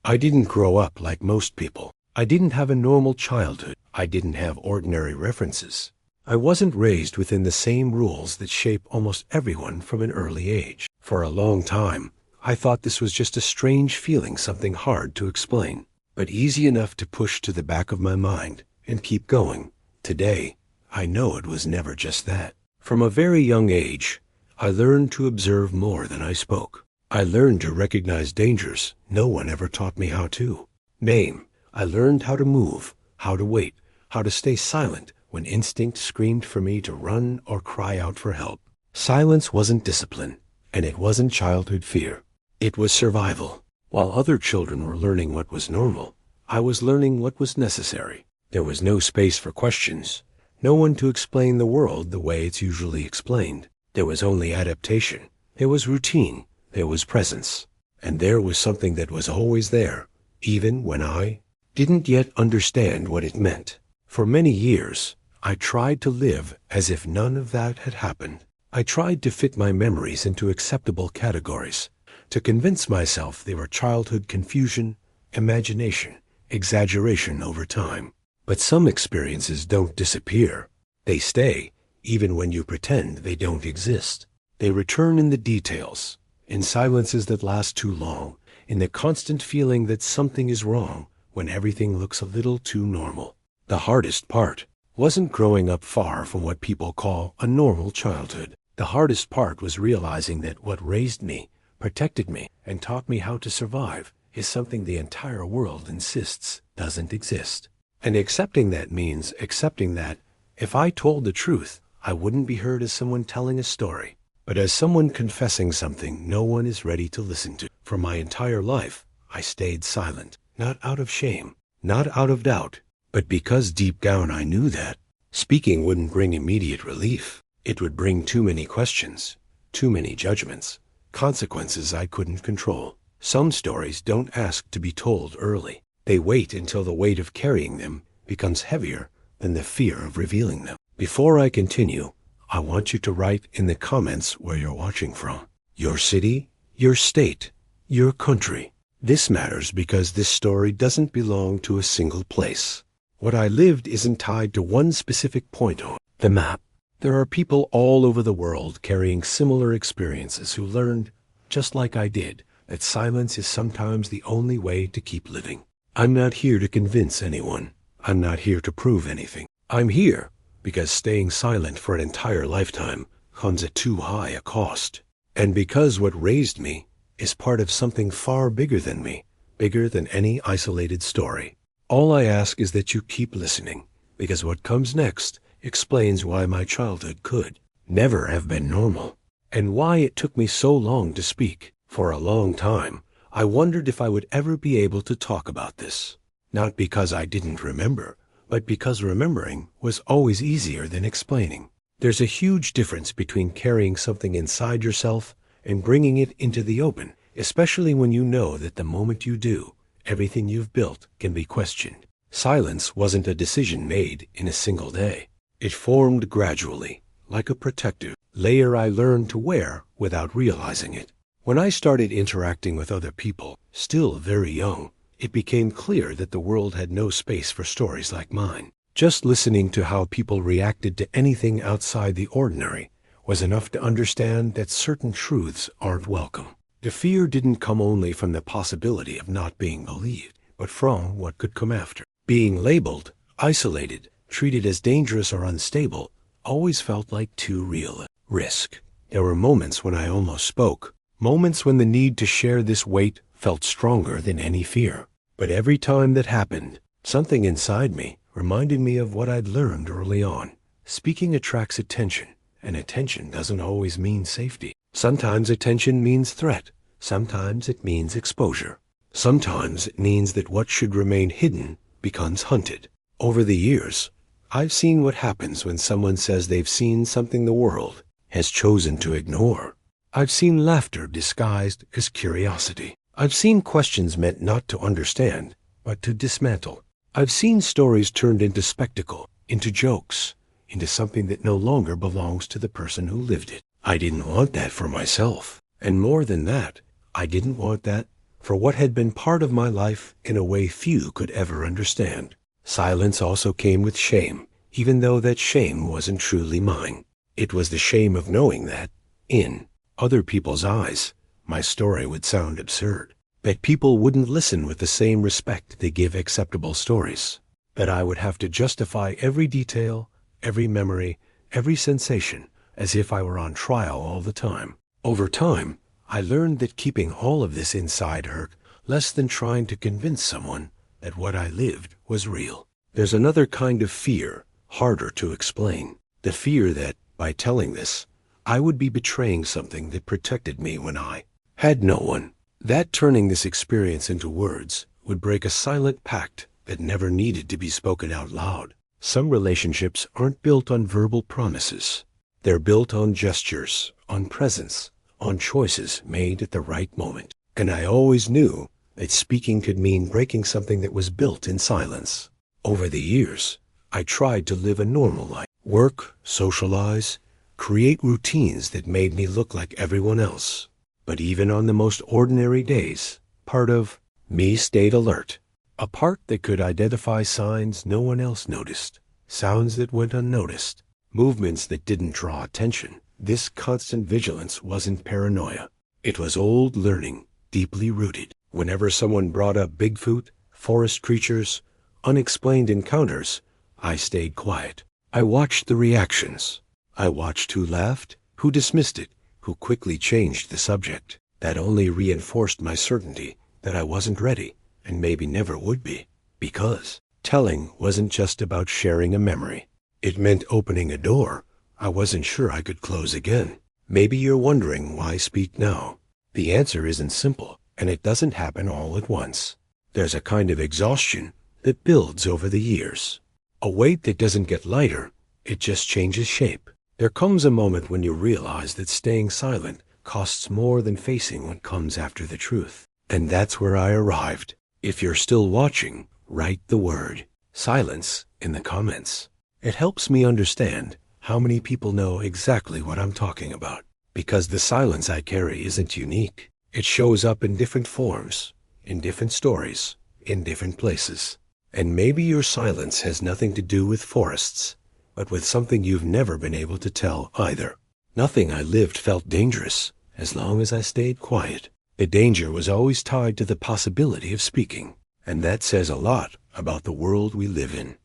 I didn't grow up like most people. I didn't have a normal childhood. I didn't have ordinary references. I wasn't raised within the same rules that shape almost everyone from an early age. For a long time, I thought this was just a strange feeling, something hard to explain, but easy enough to push to the back of my mind and keep going. Today, I know it was never just that. From a very young age, I learned to observe more than I spoke. I learned to recognize dangers no one ever taught me how to name. I learned how to move, how to wait, how to stay silent when instinct screamed for me to run or cry out for help. Silence wasn't discipline, and it wasn't childhood fear. It was survival. While other children were learning what was normal, I was learning what was necessary. There was no space for questions, no one to explain the world the way it's usually explained. There was only adaptation. There was routine. There was presence. And there was something that was always there, even when I didn't yet understand what it meant. For many years, I tried to live as if none of that had happened. I tried to fit my memories into acceptable categories, to convince myself they were childhood confusion, imagination, exaggeration over time. But some experiences don't disappear. They stay, even when you pretend they don't exist. They return in the details, in silences that last too long, in the constant feeling that something is wrong when everything looks a little too normal. The hardest part wasn't growing up far from what people call a normal childhood. The hardest part was realizing that what raised me, protected me, and taught me how to survive is something the entire world insists doesn't exist. And accepting that means accepting that if I told the truth, I wouldn't be heard as someone telling a story, but as someone confessing something no one is ready to listen to. For my entire life, I stayed silent, not out of shame, not out of doubt, but because deep down I knew that speaking wouldn't bring immediate relief. It would bring too many questions, too many judgments, consequences I couldn't control. Some stories don't ask to be told early. They wait until the weight of carrying them becomes heavier than the fear of revealing them. Before I continue, I want you to write in the comments where you're watching from. Your city, your state, your country. This matters because this story doesn't belong to a single place. What I lived isn't tied to one specific point on the map. There are people all over the world carrying similar experiences who learned, just like I did, that silence is sometimes the only way to keep living. I'm not here to convince anyone. I'm not here to prove anything. I'm here because staying silent for an entire lifetime comes at too high a cost. And because what raised me is part of something far bigger than me, bigger than any isolated story. All I ask is that you keep listening, because what comes next explains why my childhood could never have been normal, and why it took me so long to speak. For a long time, I wondered if I would ever be able to talk about this. Not because I didn't remember, but because remembering was always easier than explaining. There's a huge difference between carrying something inside yourself and bringing it into the open, especially when you know that the moment you do, everything you've built can be questioned. Silence wasn't a decision made in a single day. It formed gradually, like a protective layer I learned to wear without realizing it. When I started interacting with other people, still very young, it became clear that the world had no space for stories like mine. Just listening to how people reacted to anything outside the ordinary was enough to understand that certain truths aren't welcome. The fear didn't come only from the possibility of not being believed, but from what could come after. Being labeled, isolated, treated as dangerous or unstable, always felt like too real a risk. There were moments when I almost spoke, moments when the need to share this weight felt stronger than any fear. But every time that happened, something inside me reminded me of what I'd learned early on. Speaking attracts attention, and attention doesn't always mean safety. Sometimes attention means threat. Sometimes it means exposure. Sometimes it means that what should remain hidden becomes hunted. Over the years, I've seen what happens when someone says they've seen something the world has chosen to ignore. I've seen laughter disguised as curiosity. I've seen questions meant not to understand, but to dismantle. I've seen stories turned into spectacle, into jokes, into something that no longer belongs to the person who lived it. I didn't want that for myself. And more than that, I didn't want that for what had been part of my life in a way few could ever understand. Silence also came with shame, even though that shame wasn't truly mine. It was the shame of knowing that, in other people's eyes, my story would sound absurd, that people wouldn't listen with the same respect they give acceptable stories, that I would have to justify every detail, every memory, every sensation, as if I were on trial all the time. Over time, I learned that keeping all of this inside hurt less than trying to convince someone that what I lived was real. There's another kind of fear, harder to explain. The fear that, by telling this, I would be betraying something that protected me when I had no one. That turning this experience into words would break a silent pact that never needed to be spoken out loud. Some relationships aren't built on verbal promises. They're built on gestures, on presence, on choices made at the right moment. And I always knew that speaking could mean breaking something that was built in silence. Over the years, I tried to live a normal life, work, socialize, create routines that made me look like everyone else. But even on the most ordinary days, part of me stayed alert. A part that could identify signs no one else noticed, sounds that went unnoticed, movements that didn't draw attention. This constant vigilance wasn't paranoia. It was old learning, deeply rooted. Whenever someone brought up Bigfoot, forest creatures, unexplained encounters, I stayed quiet. I watched the reactions. I watched who laughed, who dismissed it, who quickly changed the subject. That only reinforced my certainty that I wasn't ready, and maybe never would be. Because telling wasn't just about sharing a memory. It meant opening a door I wasn't sure I could close again. Maybe you're wondering why speak now. The answer isn't simple, and it doesn't happen all at once. There's a kind of exhaustion that builds over the years. A weight that doesn't get lighter, it just changes shape. There comes a moment when you realize that staying silent costs more than facing what comes after the truth. And that's where I arrived. If you're still watching, write the word silence in the comments. It helps me understand how many people know exactly what I'm talking about. Because the silence I carry isn't unique. It shows up in different forms, in different stories, in different places. And maybe your silence has nothing to do with forests, but with something you've never been able to tell either. Nothing I lived felt dangerous as long as I stayed quiet. The danger was always tied to the possibility of speaking. And that says a lot about the world we live in.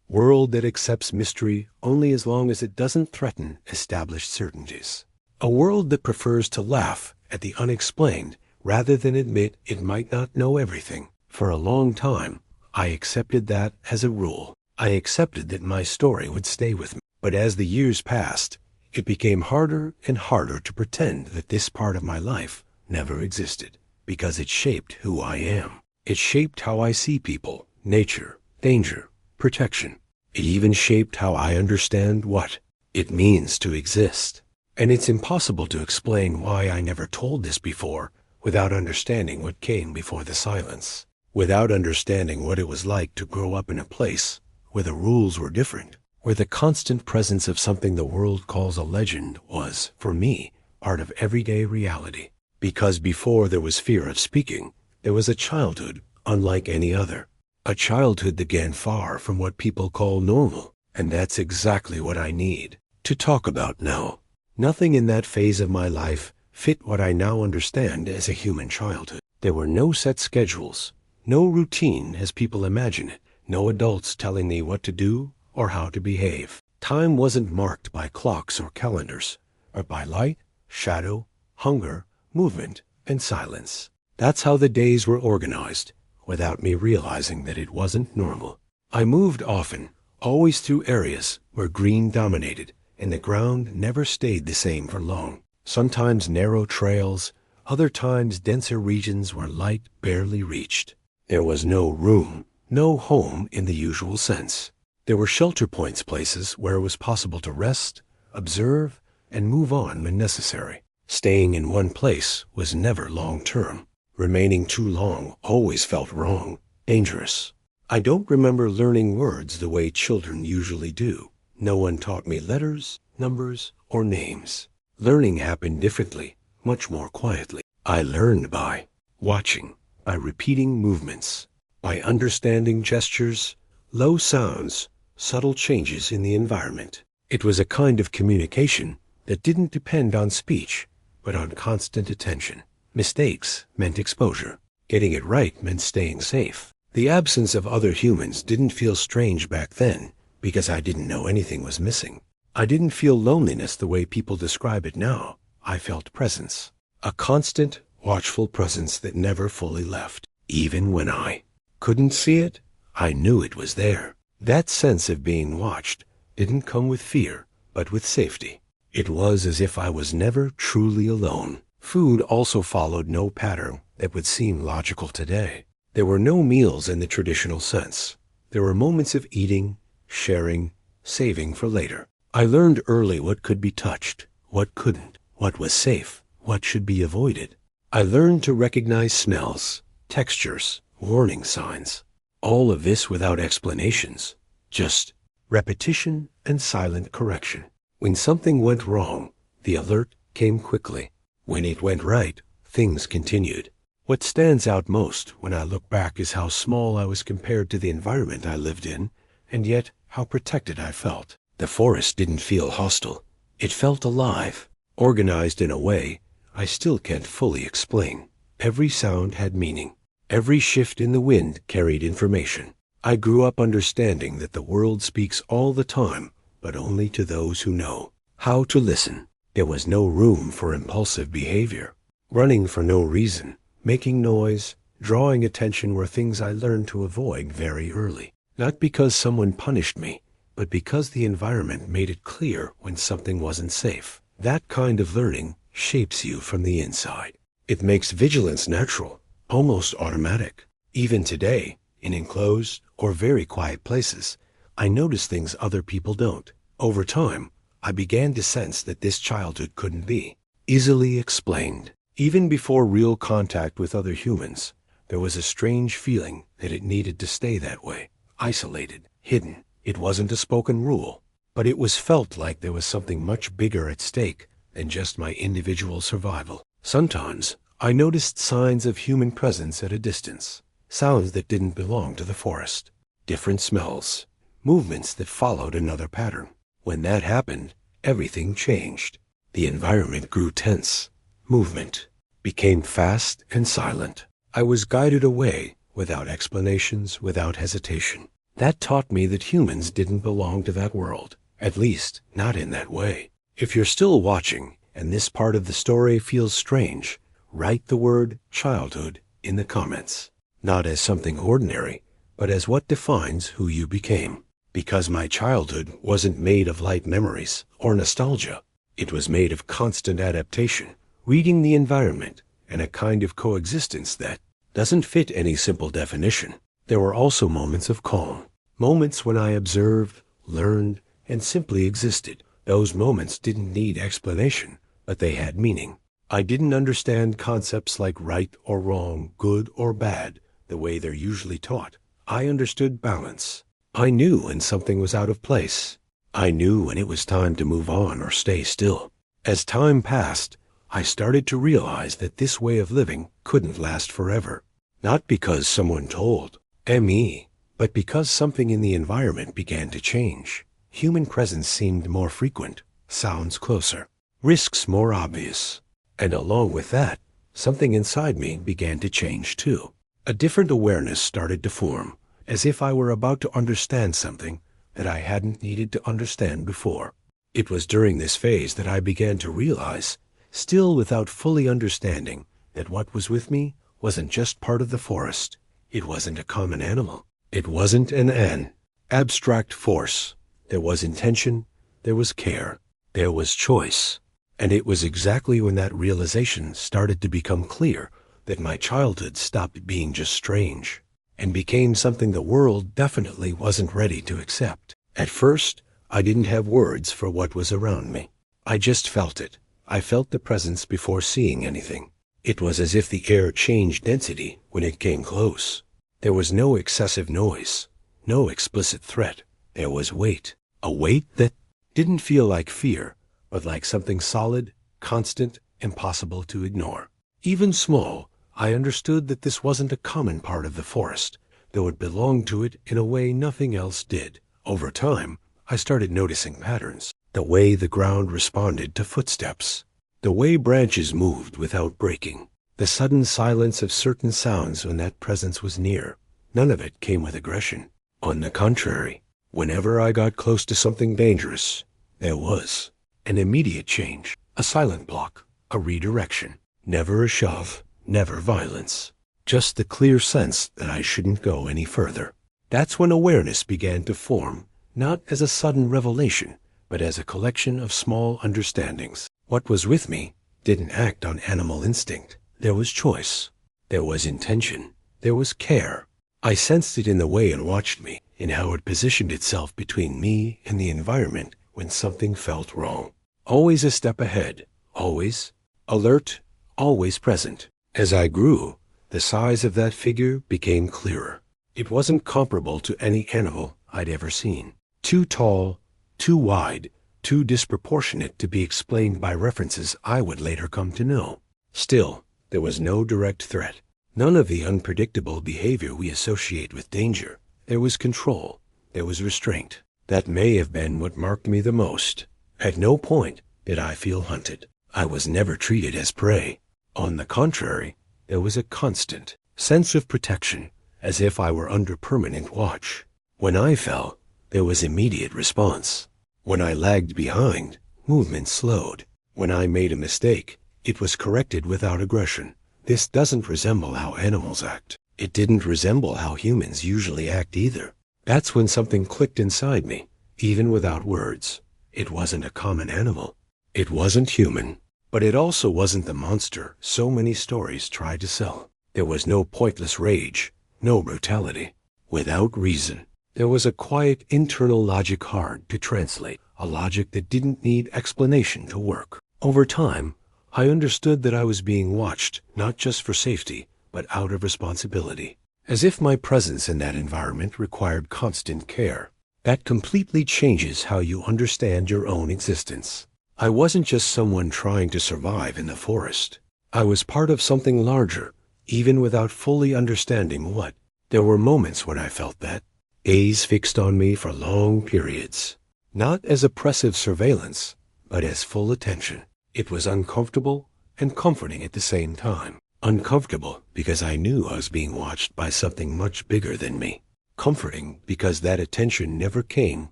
World that accepts mystery only as long as it doesn't threaten established certainties. A world that prefers to laugh at the unexplained rather than admit it might not know everything. For a long time, I accepted that as a rule. I accepted that my story would stay with me. But as the years passed, it became harder and harder to pretend that this part of my life never existed, because it shaped who I am. It shaped how I see people, nature, danger, protection. It even shaped how I understand what it means to exist. And it's impossible to explain why I never told this before without understanding what came before the silence, without understanding what it was like to grow up in a place where the rules were different, where the constant presence of something the world calls a legend was, for me, part of everyday reality. Because before there was fear of speaking, there was a childhood unlike any other. A childhood that began far from what people call normal. And that's exactly what I need to talk about now. Nothing in that phase of my life fit what I now understand as a human childhood. There were no set schedules, no routine as people imagine it, no adults telling me what to do or how to behave. Time wasn't marked by clocks or calendars, but by light, shadow, hunger, movement, and silence. That's how the days were organized, without me realizing that it wasn't normal. I moved often, always through areas where green dominated, and the ground never stayed the same for long. Sometimes narrow trails, other times denser regions where light barely reached. There was no room, no home in the usual sense. There were shelter points, places where it was possible to rest, observe, and move on when necessary. Staying in one place was never long-term. Remaining too long always felt wrong, dangerous. I don't remember learning words the way children usually do. No one taught me letters, numbers, or names. Learning happened differently, much more quietly. I learned by watching, by repeating movements, by understanding gestures, low sounds, subtle changes in the environment. It was a kind of communication that didn't depend on speech, but on constant attention. Mistakes meant exposure. Getting it right meant staying safe. The absence of other humans didn't feel strange back then because I didn't know anything was missing. I didn't feel loneliness the way people describe it now. I felt presence. A constant, watchful presence that never fully left. Even when I couldn't see it, I knew it was there. That sense of being watched didn't come with fear, but with safety. It was as if I was never truly alone. Food also followed no pattern that would seem logical today. There were no meals in the traditional sense. There were moments of eating, sharing, saving for later. I learned early what could be touched, what couldn't, what was safe, what should be avoided. I learned to recognize smells, textures, warning signs. All of this without explanations, just repetition and silent correction. When something went wrong, the alert came quickly. When it went right, things continued. What stands out most when I look back is how small I was compared to the environment I lived in, and yet how protected I felt. The forest didn't feel hostile. It felt alive, organized in a way I still can't fully explain. Every sound had meaning. Every shift in the wind carried information. I grew up understanding that the world speaks all the time, but only to those who know how to listen. There was no room for impulsive behavior. Running for no reason, making noise, drawing attention were things I learned to avoid very early. Not because someone punished me, but because the environment made it clear when something wasn't safe. That kind of learning shapes you from the inside. It makes vigilance natural, almost automatic. Even today, in enclosed or very quiet places, I notice things other people don't. Over time, I began to sense that this childhood couldn't be easily explained. Even before real contact with other humans, there was a strange feeling that it needed to stay that way, isolated, hidden. It wasn't a spoken rule, but it was felt like there was something much bigger at stake than just my individual survival. Sometimes, I noticed signs of human presence at a distance, sounds that didn't belong to the forest, different smells, movements that followed another pattern. When that happened, everything changed. The environment grew tense. Movement became fast and silent. I was guided away without explanations, without hesitation. That taught me that humans didn't belong to that world, at least not in that way. If you're still watching and this part of the story feels strange, write the word childhood in the comments. Not as something ordinary, but as what defines who you became. Because my childhood wasn't made of light memories or nostalgia. It was made of constant adaptation, reading the environment, and a kind of coexistence that doesn't fit any simple definition. There were also moments of calm, moments when I observed, learned, and simply existed. Those moments didn't need explanation, but they had meaning. I didn't understand concepts like right or wrong, good or bad, the way they're usually taught. I understood balance. I knew when something was out of place. I knew when it was time to move on or stay still. As time passed, I started to realize that this way of living couldn't last forever. Not because someone told me, but because something in the environment began to change. Human presence seemed more frequent, sounds closer, risks more obvious. And along with that, something inside me began to change too. A different awareness started to form, as if I were about to understand something that I hadn't needed to understand before. It was during this phase that I began to realize, still without fully understanding, that what was with me wasn't just part of the forest. It wasn't a common animal. It wasn't an abstract force. There was intention, there was care, there was choice. And it was exactly when that realization started to become clear that my childhood stopped being just strange and became something the world definitely wasn't ready to accept. At first, I didn't have words for what was around me. I just felt it. I felt the presence before seeing anything. It was as if the air changed density when it came close. There was no excessive noise, no explicit threat. There was weight, a weight that didn't feel like fear, but like something solid, constant, impossible to ignore. Even small, I understood that this wasn't a common part of the forest, though it belonged to it in a way nothing else did. Over time, I started noticing patterns. The way the ground responded to footsteps. The way branches moved without breaking. The sudden silence of certain sounds when that presence was near. None of it came with aggression. On the contrary, whenever I got close to something dangerous, there was an immediate change, a silent block, a redirection. Never a shove, never violence. Just the clear sense that I shouldn't go any further. That's when awareness began to form, not as a sudden revelation, but as a collection of small understandings. What was with me didn't act on animal instinct. There was choice. There was intention. There was care. I sensed it in the way it watched me, in how it positioned itself between me and the environment when something felt wrong. Always a step ahead. Always alert. Always present. As I grew, the size of that figure became clearer. It wasn't comparable to any animal I'd ever seen. Too tall, too wide, too disproportionate to be explained by references I would later come to know. Still, there was no direct threat. None of the unpredictable behavior we associate with danger. There was control. There was restraint. That may have been what marked me the most. At no point did I feel hunted. I was never treated as prey. On the contrary, there was a constant sense of protection, as if I were under permanent watch. When I fell, there was immediate response. When I lagged behind, movement slowed. When I made a mistake, it was corrected without aggression. This doesn't resemble how animals act. It didn't resemble how humans usually act either. That's when something clicked inside me, even without words. It wasn't a common animal. It wasn't human. But it also wasn't the monster so many stories try to sell. There was no pointless rage, no brutality. Without reason. There was a quiet internal logic hard to translate, a logic that didn't need explanation to work. Over time, I understood that I was being watched, not just for safety, but out of responsibility. As if my presence in that environment required constant care. That completely changes how you understand your own existence. I wasn't just someone trying to survive in the forest. I was part of something larger, even without fully understanding what. There were moments when I felt that. Gaze fixed on me for long periods. Not as oppressive surveillance, but as full attention. It was uncomfortable and comforting at the same time. Uncomfortable because I knew I was being watched by something much bigger than me. Comforting because that attention never came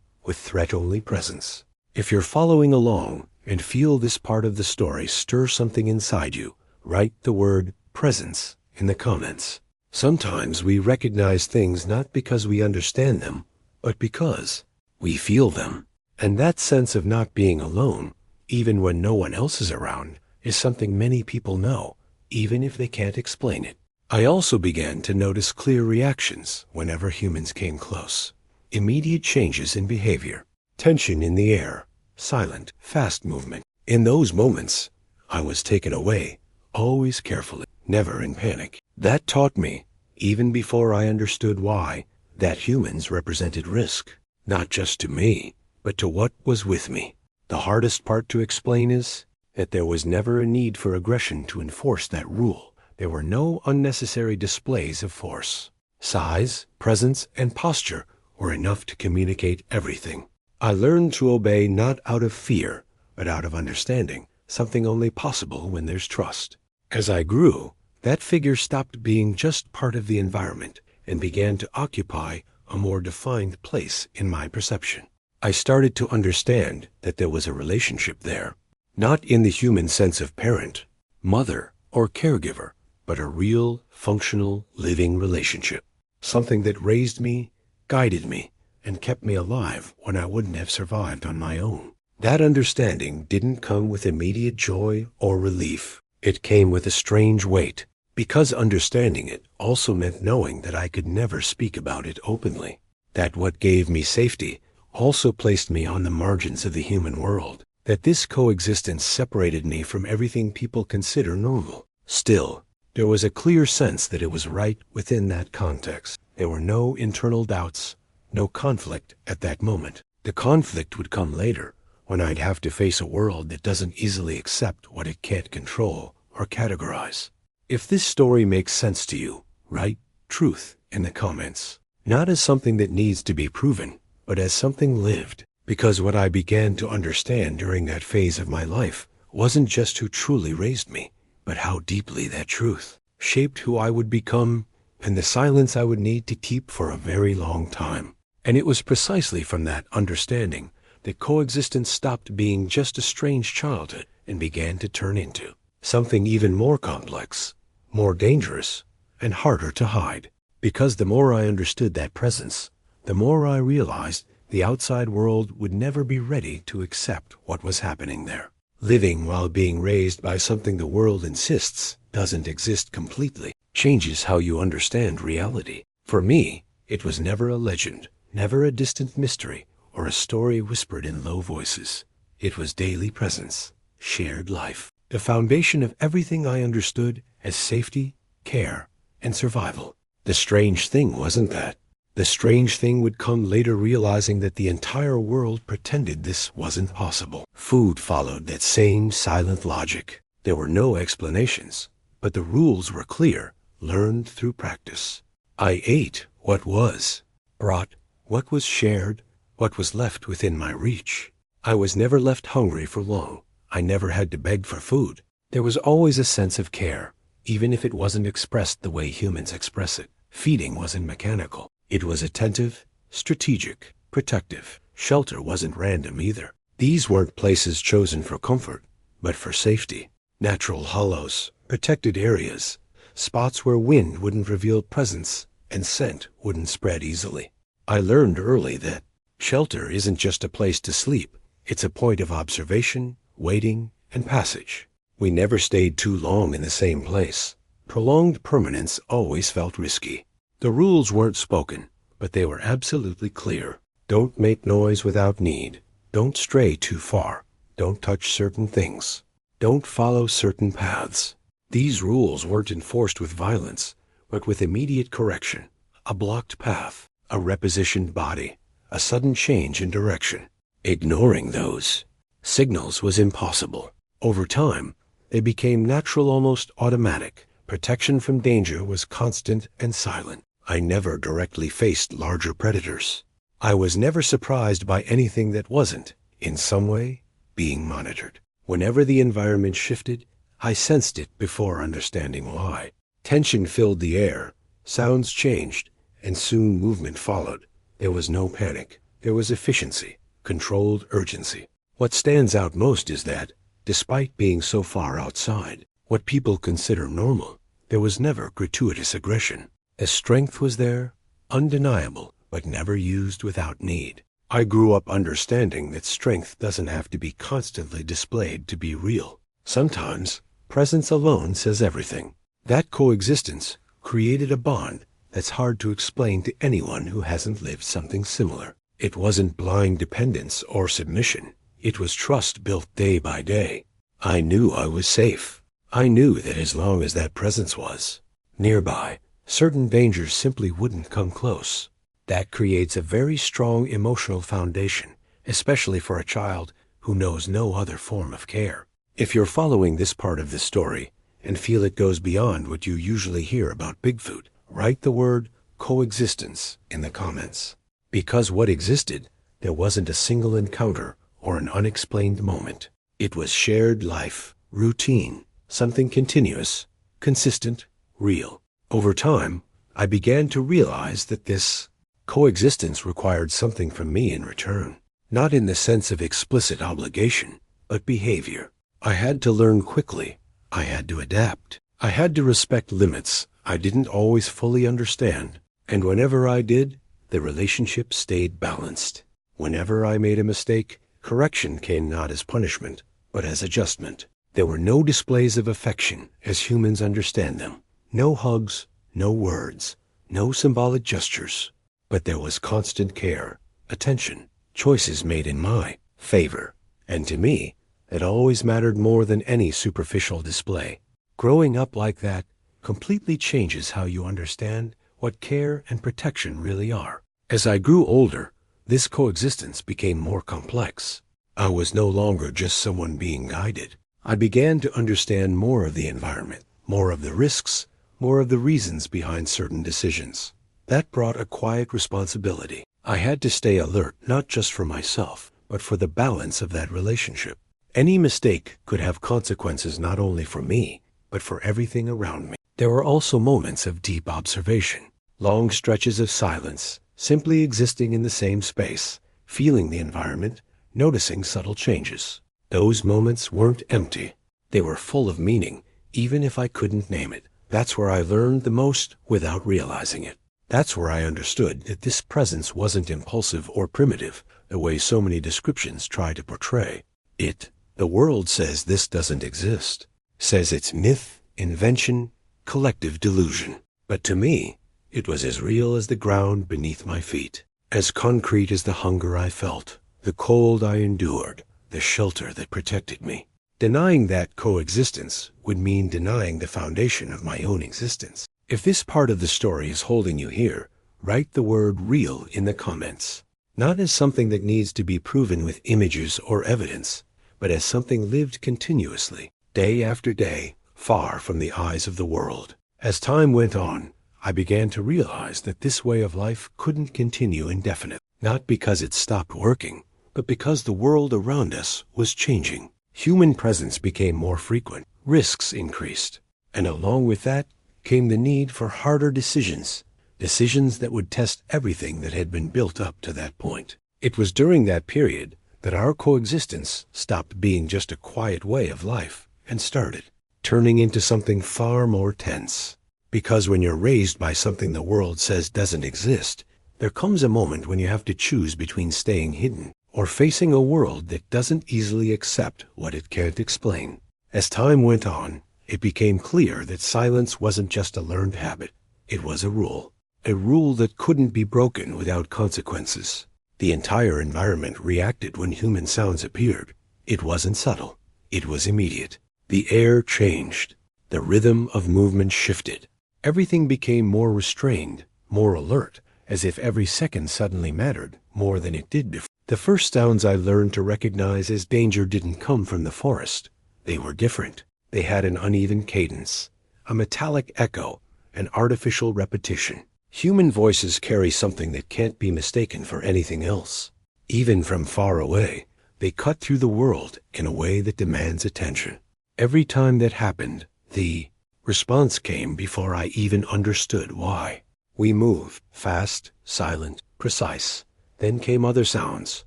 with threat-only presence. If you're following along and feel this part of the story stir something inside you, write the word presence in the comments. Sometimes we recognize things not because we understand them, but because we feel them. And that sense of not being alone, even when no one else is around, is something many people know, even if they can't explain it. I also began to notice clear reactions whenever humans came close. Immediate changes in behavior, tension in the air, silent, fast movement. In those moments, I was taken away, always carefully, never in panic. That taught me, even before I understood why, that humans represented risk, not just to me, but to what was with me. The hardest part to explain is that there was never a need for aggression to enforce that rule. There were no unnecessary displays of force. Size, presence, and posture were enough to communicate everything. I learned to obey not out of fear, but out of understanding, something only possible when there's trust. As I grew, that figure stopped being just part of the environment and began to occupy a more defined place in my perception. I started to understand that there was a relationship there, not in the human sense of parent, mother, or caregiver, but a real, functional, living relationship. Something that raised me, guided me, and kept me alive when I wouldn't have survived on my own. That understanding didn't come with immediate joy or relief. It came with a strange weight, because understanding it also meant knowing that I could never speak about it openly. That what gave me safety also placed me on the margins of the human world. That this coexistence separated me from everything people consider normal. Still, there was a clear sense that it was right within that context. There were no internal doubts, no conflict at that moment. The conflict would come later, when I'd have to face a world that doesn't easily accept what it can't control or categorize. If this story makes sense to you, write truth in the comments. Not as something that needs to be proven, but as something lived. Because what I began to understand during that phase of my life wasn't just who truly raised me, but how deeply that truth shaped who I would become and the silence I would need to keep for a very long time. And it was precisely from that understanding that coexistence stopped being just a strange childhood and began to turn into something even more complex, more dangerous, and harder to hide. Because the more I understood that presence, the more I realized the outside world would never be ready to accept what was happening there. Living while being raised by something the world insists doesn't exist completely changes how you understand reality. For me, it was never a legend, never a distant mystery, or a story whispered in low voices. It was daily presence, shared life, the foundation of everything I understood as safety, care, and survival. The strange thing wasn't that. The strange thing would come later, realizing that the entire world pretended this wasn't possible. Food followed that same silent logic. There were no explanations, but the rules were clear, learned through practice. I ate what was, brought what was shared, what was left within my reach. I was never left hungry for long. I never had to beg for food. There was always a sense of care, even if it wasn't expressed the way humans express it. Feeding wasn't mechanical. It was attentive, strategic, protective. Shelter wasn't random either. These weren't places chosen for comfort, but for safety. Natural hollows, protected areas, spots where wind wouldn't reveal presence and scent wouldn't spread easily. I learned early that shelter isn't just a place to sleep. It's a point of observation, waiting, and passage. We never stayed too long in the same place. Prolonged permanence always felt risky. The rules weren't spoken, but they were absolutely clear. Don't make noise without need. Don't stray too far. Don't touch certain things. Don't follow certain paths. These rules weren't enforced with violence, but with immediate correction. A blocked path, a repositioned body, a sudden change in direction. Ignoring those signals was impossible. Over time, they became natural, almost automatic. Protection from danger was constant and silent. I never directly faced larger predators. I was never surprised by anything that wasn't, in some way, being monitored. Whenever the environment shifted, I sensed it before understanding why. Tension filled the air, sounds changed, and soon movement followed. There was no panic. There was efficiency, controlled urgency. What stands out most is that, despite being so far outside what people consider normal, there was never gratuitous aggression. The strength was there, undeniable, but never used without need. I grew up understanding that strength doesn't have to be constantly displayed to be real. Sometimes, presence alone says everything. That coexistence created a bond that's hard to explain to anyone who hasn't lived something similar. It wasn't blind dependence or submission. It was trust built day by day. I knew I was safe. I knew that as long as that presence was nearby, certain dangers simply wouldn't come close. That creates a very strong emotional foundation, especially for a child who knows no other form of care. If you're following this part of the story and feel it goes beyond what you usually hear about Bigfoot, write the word coexistence in the comments. Because what existed, there wasn't a single encounter or an unexplained moment. It was shared life, routine, something continuous, consistent, real. Over time, I began to realize that this coexistence required something from me in return. Not in the sense of explicit obligation, but behavior. I had to learn quickly. I had to adapt. I had to respect limits I didn't always fully understand. And whenever I did, the relationship stayed balanced. Whenever I made a mistake, correction came not as punishment, but as adjustment. There were no displays of affection as humans understand them. No hugs, no words, no symbolic gestures. But there was constant care, attention, choices made in my favor. And to me, it always mattered more than any superficial display. Growing up like that completely changes how you understand what care and protection really are. As I grew older, this coexistence became more complex. I was no longer just someone being guided. I began to understand more of the environment, more of the risks, more of the reasons behind certain decisions. That brought a quiet responsibility. I had to stay alert, not just for myself, but for the balance of that relationship. Any mistake could have consequences not only for me, but for everything around me. There were also moments of deep observation, long stretches of silence, simply existing in the same space, feeling the environment, noticing subtle changes. Those moments weren't empty. They were full of meaning, even if I couldn't name it. That's where I learned the most without realizing it. That's where I understood that this presence wasn't impulsive or primitive, the way so many descriptions try to portray it. The world says this doesn't exist, says it's myth, invention, collective delusion. But to me, it was as real as the ground beneath my feet, as concrete as the hunger I felt, the cold I endured, the shelter that protected me. Denying that coexistence would mean denying the foundation of my own existence. If this part of the story is holding you here, write the word real in the comments. Not as something that needs to be proven with images or evidence, but as something lived continuously, day after day, far from the eyes of the world. As time went on, I began to realize that this way of life couldn't continue indefinitely, not because it stopped working, but because the world around us was changing. Human presence became more frequent, risks increased, and along with that came the need for harder decisions, decisions that would test everything that had been built up to that point. It was during that period that our coexistence stopped being just a quiet way of life and started turning into something far more tense. Because when you're raised by something the world says doesn't exist, there comes a moment when you have to choose between staying hidden or facing a world that doesn't easily accept what it can't explain. As time went on, it became clear that silence wasn't just a learned habit. It was a rule that couldn't be broken without consequences. The entire environment reacted when human sounds appeared. It wasn't subtle. It was immediate. The air changed. The rhythm of movement shifted. Everything became more restrained, more alert, as if every second suddenly mattered more than it did before. The first sounds I learned to recognize as danger didn't come from the forest. They were different. They had an uneven cadence, a metallic echo, an artificial repetition. Human voices carry something that can't be mistaken for anything else. Even from far away, they cut through the world in a way that demands attention. Every time that happened, the response came before I even understood why. We moved, fast, silent, precise. Then came other sounds,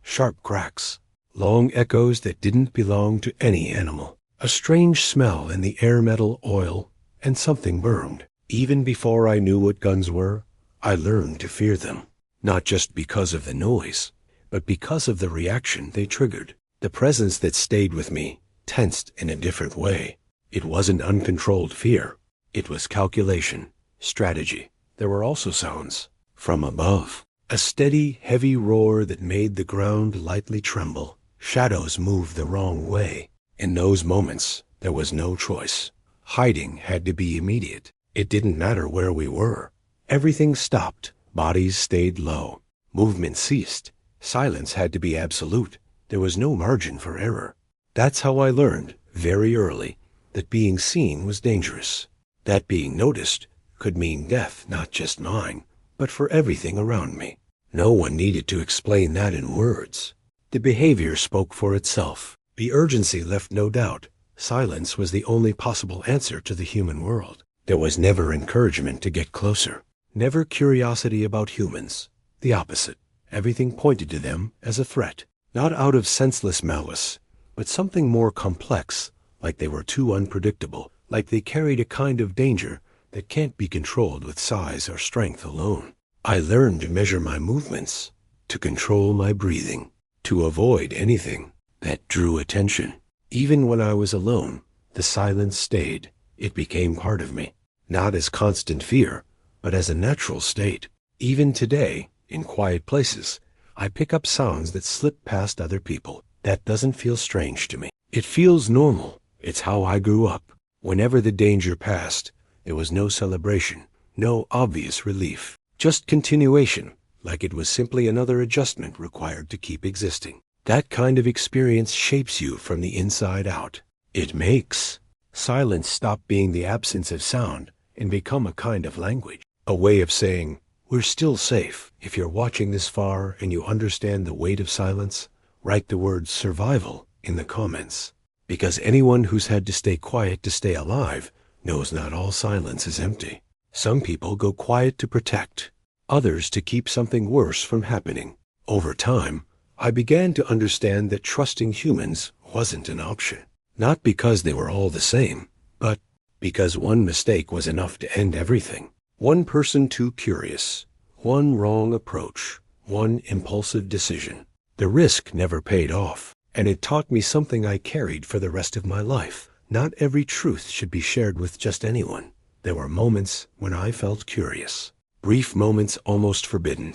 sharp cracks, long echoes that didn't belong to any animal. A strange smell in the air, metal, oil, and something burned. Even before I knew what guns were, I learned to fear them. Not just because of the noise, but because of the reaction they triggered. The presence that stayed with me tensed in a different way. It wasn't uncontrolled fear. It was calculation, strategy. There were also sounds from above. A steady, heavy roar that made the ground lightly tremble. Shadows moved the wrong way. In those moments, there was no choice. Hiding had to be immediate. It didn't matter where we were. Everything stopped. Bodies stayed low. Movement ceased. Silence had to be absolute. There was no margin for error. That's how I learned, very early, that being seen was dangerous. That being noticed could mean death, not just mine, but for everything around me. No one needed to explain that in words. The behavior spoke for itself. The urgency left no doubt. Silence was the only possible answer to the human world. There was never encouragement to get closer. Never curiosity about humans. The opposite. Everything pointed to them as a threat. Not out of senseless malice, but something more complex, like they were too unpredictable, like they carried a kind of danger that can't be controlled with size or strength alone. I learned to measure my movements, to control my breathing, to avoid anything that drew attention. Even when I was alone, the silence stayed. It became part of me, not as constant fear, but as a natural state. Even today, in quiet places, I pick up sounds that slip past other people. That doesn't feel strange to me. It feels normal. It's how I grew up. Whenever the danger passed, there was no celebration, no obvious relief, just continuation, like it was simply another adjustment required to keep existing. That kind of experience shapes you from the inside out. It makes Silence stopped being the absence of sound and become a kind of language, a way of saying, we're still safe. If you're watching this far and you understand the weight of silence, write the word survival in the comments. Because anyone who's had to stay quiet to stay alive knows not all silence is empty. Some people go quiet to protect, others to keep something worse from happening. Over time, I began to understand that trusting humans wasn't an option. Not because they were all the same, but because one mistake was enough to end everything. One person too curious, one wrong approach, one impulsive decision. The risk never paid off, and it taught me something I carried for the rest of my life. Not every truth should be shared with just anyone. There were moments when I felt curious, brief moments almost forbidden.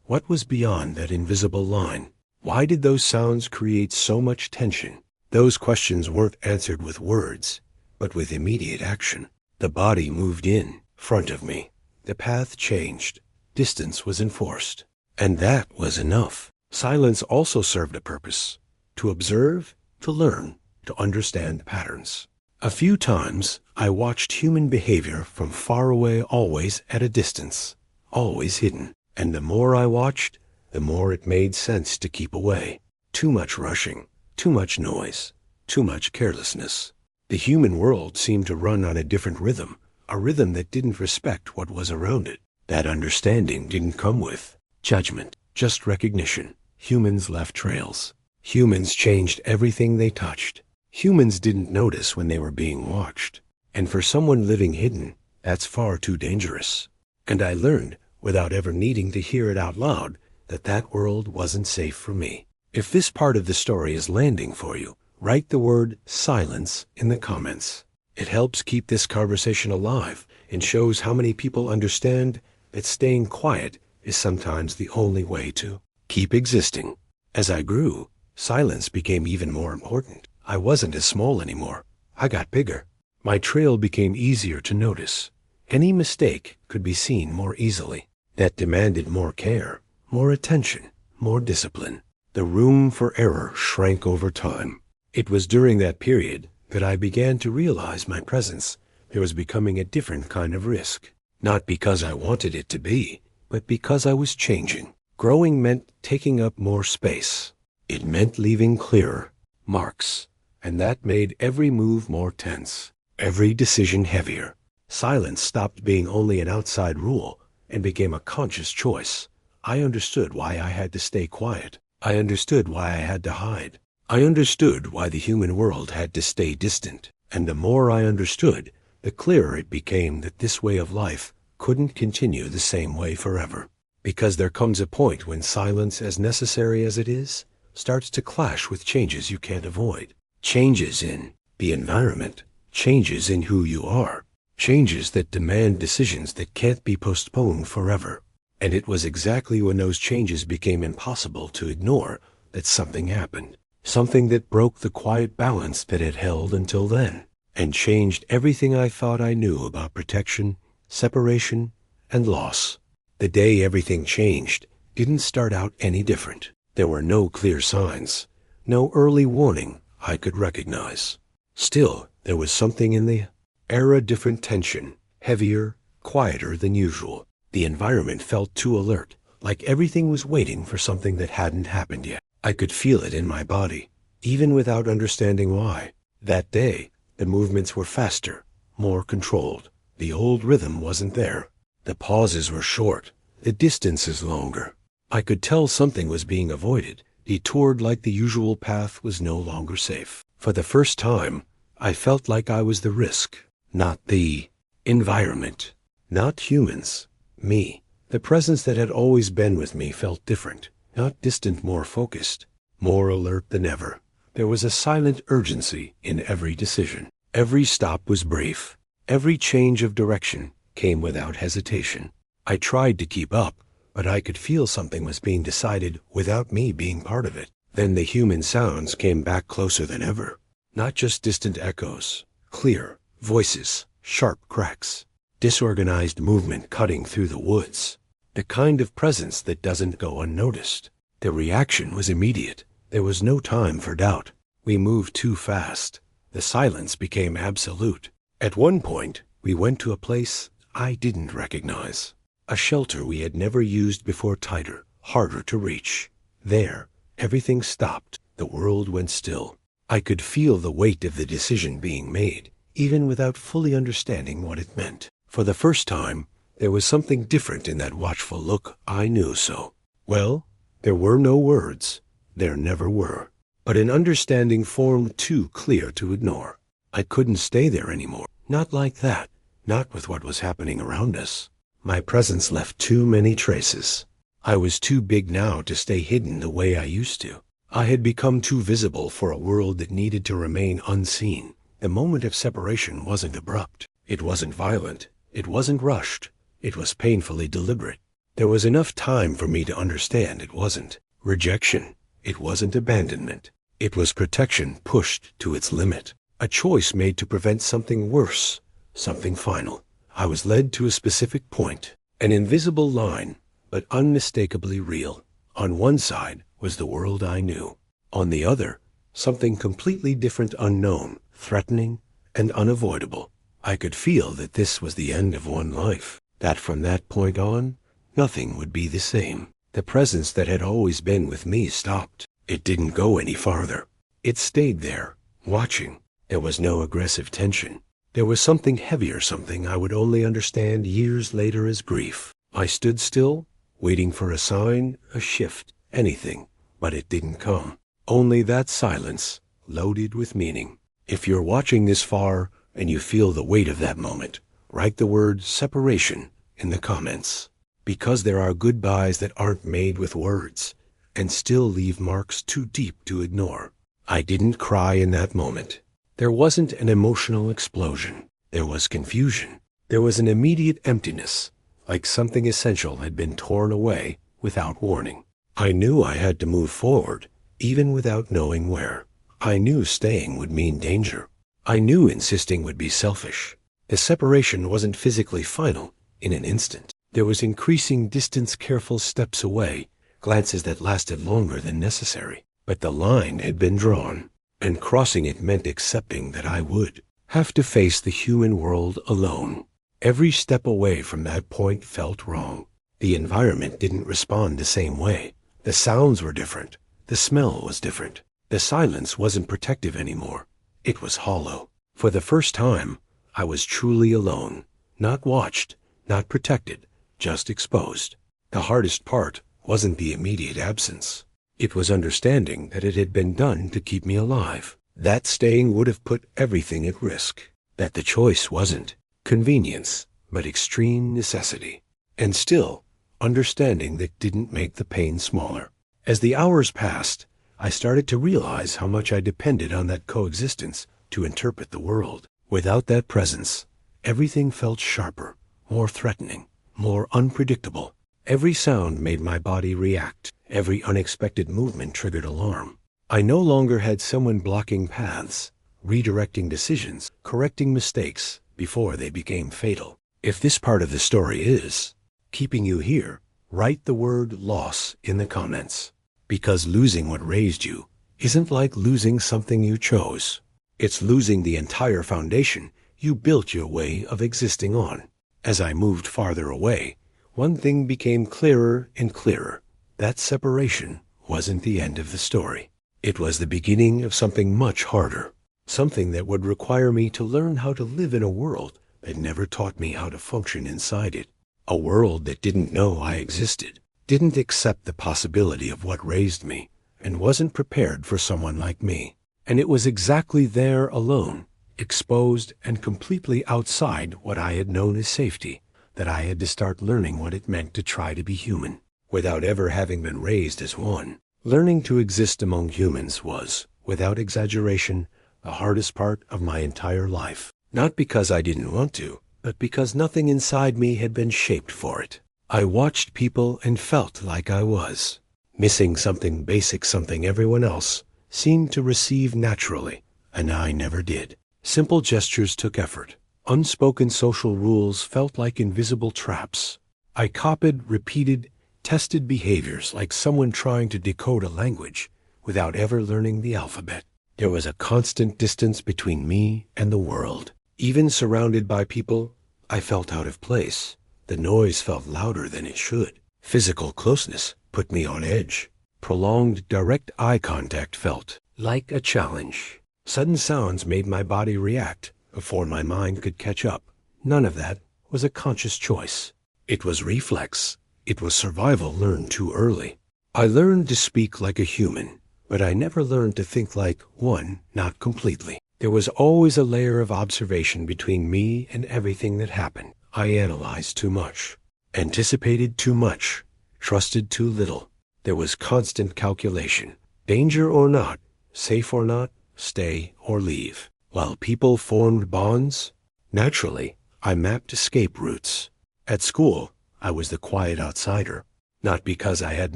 What was beyond that invisible line? Why did those sounds create so much tension? Those questions weren't answered with words, but with immediate action. The body moved in front of me. The path changed. Distance was enforced. And that was enough. Silence also served a purpose: to observe, to learn, to understand patterns. A few times I watched human behavior from far away, always at a distance, always hidden. And the more I watched, the more it made sense to keep away. Too much rushing, too much noise, too much carelessness. The human world seemed to run on a different rhythm, a rhythm that didn't respect what was around it. That understanding didn't come with judgment, just recognition. Humans left trails. Humans changed everything they touched. Humans didn't notice when they were being watched. And for someone living hidden, that's far too dangerous. And I learned, without ever needing to hear it out loud, that world wasn't safe for me. If this part of the story is landing for you, write the word silence in the comments. It helps keep this conversation alive and shows how many people understand that staying quiet is sometimes the only way to keep existing. As I grew, silence became even more important. I wasn't as small anymore. I got bigger. My trail became easier to notice. Any mistake could be seen more easily. That demanded more care, more attention, more discipline. The room for error shrank over time. It was during that period that I began to realize my presence. There was becoming a different kind of risk. Not because I wanted it to be, but because I was changing. Growing meant taking up more space. It meant leaving clearer marks, and that made every move more tense, every decision heavier. Silence stopped being only an outside rule and became a conscious choice. I understood why I had to stay quiet. I understood why I had to hide. I understood why the human world had to stay distant. And the more I understood, the clearer it became that this way of life couldn't continue the same way forever. Because there comes a point when silence, as necessary as it is, starts to clash with changes you can't avoid. Changes in the environment, changes in who you are, changes that demand decisions that can't be postponed forever. And it was exactly when those changes became impossible to ignore that something happened. Something that broke the quiet balance that had held until then, and changed everything I thought I knew about protection, separation, and loss. The day everything changed didn't start out any different. There were no clear signs, no early warning I could recognize. Still, there was something in the air, a different tension, heavier, quieter than usual. The environment felt too alert, like everything was waiting for something that hadn't happened yet. I could feel it in my body, even without understanding why. That day, the movements were faster, more controlled. The old rhythm wasn't there. The pauses were short, the distances longer. I could tell something was being avoided, detoured like the usual path was no longer safe. For the first time, I felt like I was the risk, not the environment, not humans, me. The presence that had always been with me felt different, not distant, more focused, more alert than ever. There was a silent urgency in every decision. Every stop was brief. Every change of direction came without hesitation. I tried to keep up, but I could feel something was being decided without me being part of it. Then the human sounds came back closer than ever. Not just distant echoes, clear voices, sharp cracks, disorganized movement cutting through the woods. The kind of presence that doesn't go unnoticed. The reaction was immediate. There was no time for doubt. We moved too fast. The silence became absolute. At one point, we went to a place I didn't recognize. A shelter we had never used before, tighter, harder to reach. There, everything stopped. The world went still. I could feel the weight of the decision being made, even without fully understanding what it meant. For the first time, there was something different in that watchful look. I knew so. Well, there were no words. There never were. But an understanding formed too clear to ignore. I couldn't stay there anymore. Not like that. Not with what was happening around us. My presence left too many traces. I was too big now to stay hidden the way I used to. I had become too visible for a world that needed to remain unseen. The moment of separation wasn't abrupt. It wasn't violent. It wasn't rushed. It was painfully deliberate. There was enough time for me to understand it wasn't rejection. It wasn't abandonment. It was protection pushed to its limit. A choice made to prevent something worse, something final. I was led to a specific point, an invisible line, but unmistakably real. On one side was the world I knew. On the other, something completely different, unknown, threatening, and unavoidable. I could feel that this was the end of one life, that from that point on, nothing would be the same. The presence that had always been with me stopped. It didn't go any farther. It stayed there, watching. There was no aggressive tension. There was something heavier, something I would only understand years later as grief. I stood still, waiting for a sign, a shift, anything, but it didn't come. Only that silence, loaded with meaning. If you're watching this far and you feel the weight of that moment, write the word separation in the comments. Because there are goodbyes that aren't made with words and still leave marks too deep to ignore. I didn't cry in that moment. There wasn't an emotional explosion. There was confusion. There was an immediate emptiness, like something essential had been torn away without warning. I knew I had to move forward, even without knowing where. I knew staying would mean danger. I knew insisting would be selfish. The separation wasn't physically final in an instant. There was increasing distance, careful steps away, glances that lasted longer than necessary. But the line had been drawn, and crossing it meant accepting that I would have to face the human world alone. Every step away from that point felt wrong. The environment didn't respond the same way. The sounds were different. The smell was different. The silence wasn't protective anymore. It was hollow. For the first time, I was truly alone. Not watched, not protected, just exposed. The hardest part wasn't the immediate absence. It was understanding that it had been done to keep me alive. That staying would have put everything at risk. That the choice wasn't convenience, but extreme necessity. And still, understanding that didn't make the pain smaller. As the hours passed, I started to realize how much I depended on that coexistence to interpret the world. Without that presence, everything felt sharper, more threatening, more unpredictable. Every sound made my body react. Every unexpected movement triggered alarm. I no longer had someone blocking paths, redirecting decisions, correcting mistakes before they became fatal. If this part of the story is keeping you here, write the word loss in the comments. Because losing what raised you isn't like losing something you chose. It's losing the entire foundation you built your way of existing on. As I moved farther away, one thing became clearer and clearer. That separation wasn't the end of the story. It was the beginning of something much harder. Something that would require me to learn how to live in a world that never taught me how to function inside it. A world that didn't know I existed, didn't accept the possibility of what raised me, and wasn't prepared for someone like me. And it was exactly there, alone, exposed and completely outside what I had known as safety, that I had to start learning what it meant to try to be human, without ever having been raised as one. Learning to exist among humans was, without exaggeration, the hardest part of my entire life. Not because I didn't want to, but because nothing inside me had been shaped for it. I watched people and felt like I was missing something basic, something everyone else seemed to receive naturally, and I never did. Simple gestures took effort. Unspoken social rules felt like invisible traps. I copied, repeated, tested behaviors like someone trying to decode a language without ever learning the alphabet. There was a constant distance between me and the world. Even surrounded by people, I felt out of place. The noise felt louder than it should. Physical closeness put me on edge. Prolonged direct eye contact felt like a challenge. Sudden sounds made my body react before my mind could catch up. None of that was a conscious choice. It was reflex. It was survival learned too early. I learned to speak like a human, but I never learned to think like one, not completely. There was always a layer of observation between me and everything that happened. I analyzed too much, anticipated too much, trusted too little. There was constant calculation. Danger or not, safe or not, stay or leave. While people formed bonds, naturally, I mapped escape routes. At school, I was the quiet outsider, not because I had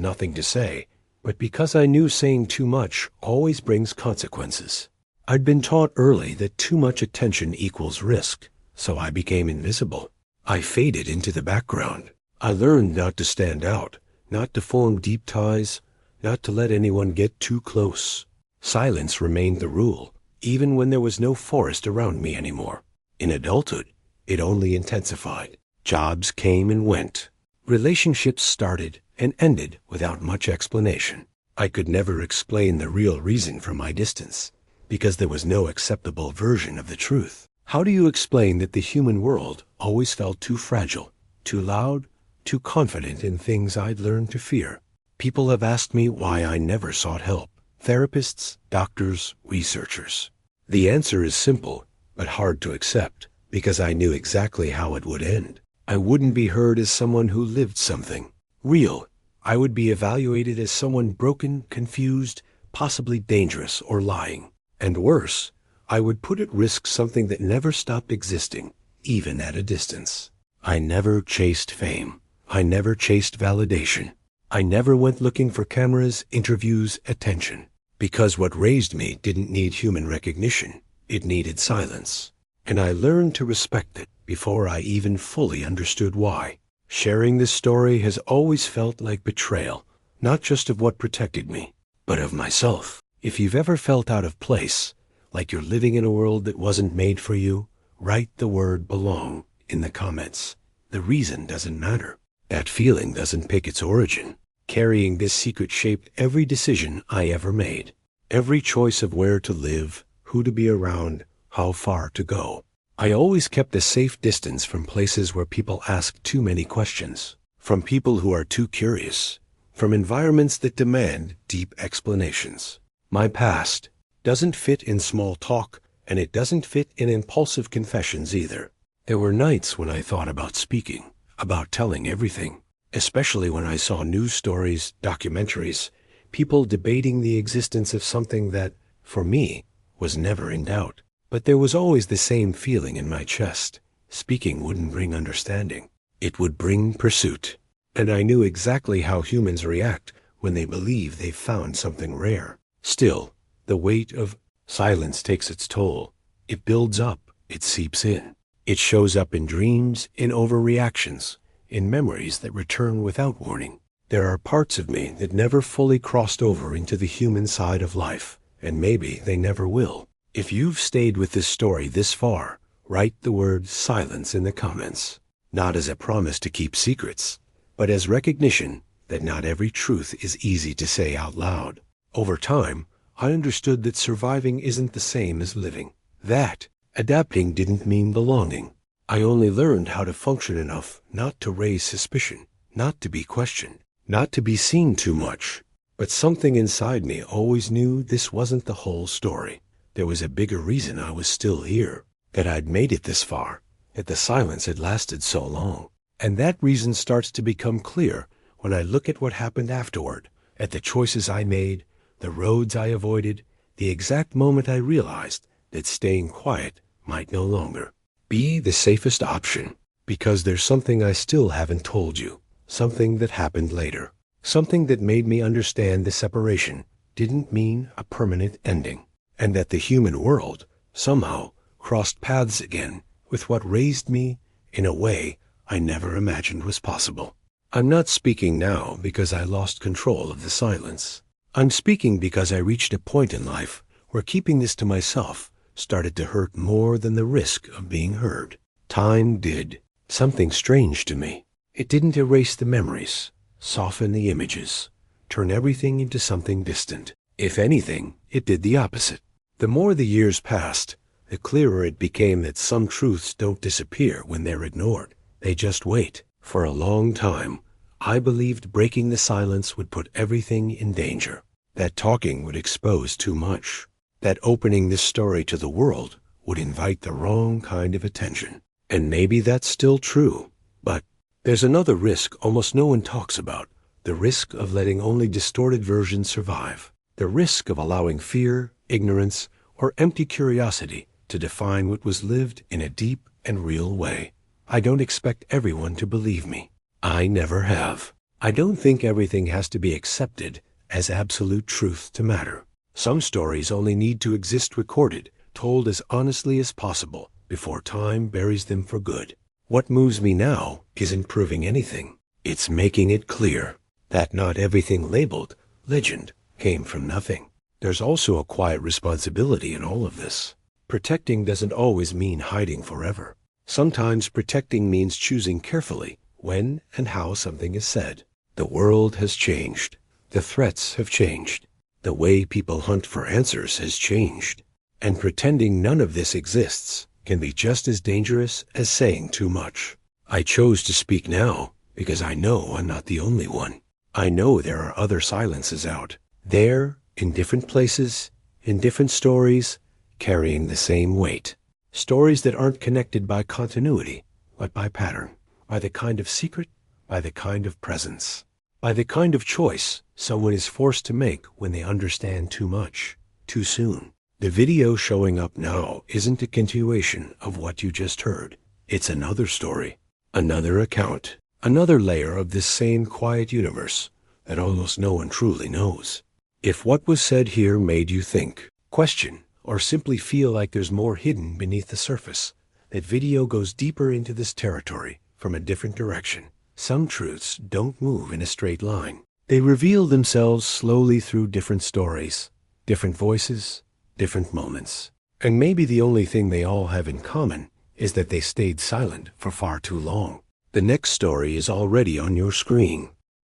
nothing to say, but because I knew saying too much always brings consequences. I'd been taught early that too much attention equals risk, so I became invisible. I faded into the background. I learned not to stand out, not to form deep ties, not to let anyone get too close. Silence remained the rule, even when there was no forest around me anymore. In adulthood, it only intensified. Jobs came and went. Relationships started and ended without much explanation. I could never explain the real reason for my distance, because there was no acceptable version of the truth. How do you explain that the human world always felt too fragile, too loud, too confident in things I'd learned to fear? People have asked me why I never sought help. Therapists, doctors, researchers. The answer is simple, but hard to accept, because I knew exactly how it would end. I wouldn't be heard as someone who lived something real. I would be evaluated as someone broken, confused, possibly dangerous or lying. And worse, I would put at risk something that never stopped existing, even at a distance. I never chased fame. I never chased validation. I never went looking for cameras, interviews, attention. Because what raised me didn't need human recognition. It needed silence. And I learned to respect it before I even fully understood why. Sharing this story has always felt like betrayal, not just of what protected me, but of myself. If you've ever felt out of place, like you're living in a world that wasn't made for you, write the word belong in the comments. The reason doesn't matter. That feeling doesn't pick its origin. Carrying this secret shaped every decision I ever made. Every choice of where to live, who to be around, how far to go. I always kept a safe distance from places where people ask too many questions, from people who are too curious, from environments that demand deep explanations. My past doesn't fit in small talk, and it doesn't fit in impulsive confessions either. There were nights when I thought about speaking, about telling everything, especially when I saw news stories, documentaries, people debating the existence of something that, for me, was never in doubt. But there was always the same feeling in my chest. Speaking wouldn't bring understanding. It would bring pursuit. And I knew exactly how humans react when they believe they've found something rare. Still, the weight of silence takes its toll. It builds up. It seeps in. It shows up in dreams, in overreactions, in memories that return without warning. There are parts of me that never fully crossed over into the human side of life, and maybe they never will. If you've stayed with this story this far, write the word silence in the comments, not as a promise to keep secrets, but as recognition that not every truth is easy to say out loud. Over time, I understood that surviving isn't the same as living. That adapting didn't mean belonging. I only learned how to function enough not to raise suspicion, not to be questioned, not to be seen too much. But something inside me always knew this wasn't the whole story. There was a bigger reason I was still here, that I'd made it this far, that the silence had lasted so long. And that reason starts to become clear when I look at what happened afterward, at the choices I made, the roads I avoided, the exact moment I realized that staying quiet might no longer be the safest option, because there's something I still haven't told you, something that happened later, something that made me understand the separation didn't mean a permanent ending. And that the human world somehow crossed paths again with what raised me in a way I never imagined was possible. I'm not speaking now because I lost control of the silence. I'm speaking because I reached a point in life where keeping this to myself started to hurt more than the risk of being heard. Time did something strange to me. It didn't erase the memories, soften the images, turn everything into something distant. If anything, it did the opposite. The more the years passed, the clearer it became that some truths don't disappear when they're ignored. They just wait. For a long time, I believed breaking the silence would put everything in danger, that talking would expose too much, that opening this story to the world would invite the wrong kind of attention. And maybe that's still true, but there's another risk almost no one talks about, the risk of letting only distorted versions survive, the risk of allowing fear, ignorance, or empty curiosity to define what was lived in a deep and real way. I don't expect everyone to believe me. I never have. I don't think everything has to be accepted as absolute truth to matter. Some stories only need to exist recorded, told as honestly as possible, before time buries them for good. What moves me now isn't proving anything. It's making it clear that not everything labeled legend came from nothing. There's also a quiet responsibility in all of this. Protecting doesn't always mean hiding forever. Sometimes protecting means choosing carefully when and how something is said. The world has changed. The threats have changed. The way people hunt for answers has changed. And pretending none of this exists can be just as dangerous as saying too much. I chose to speak now because I know I'm not the only one. I know there are other silences out there, in different places, in different stories, carrying the same weight. Stories that aren't connected by continuity, but by pattern, by the kind of secret, by the kind of presence, by the kind of choice someone is forced to make when they understand too much, too soon. The video showing up now isn't a continuation of what you just heard. It's another story, another account, another layer of this same quiet universe that almost no one truly knows. If what was said here made you think, question, or simply feel like there's more hidden beneath the surface, that video goes deeper into this territory from a different direction. Some truths don't move in a straight line. They reveal themselves slowly through different stories, different voices, different moments. And maybe the only thing they all have in common is that they stayed silent for far too long. The next story is already on your screen.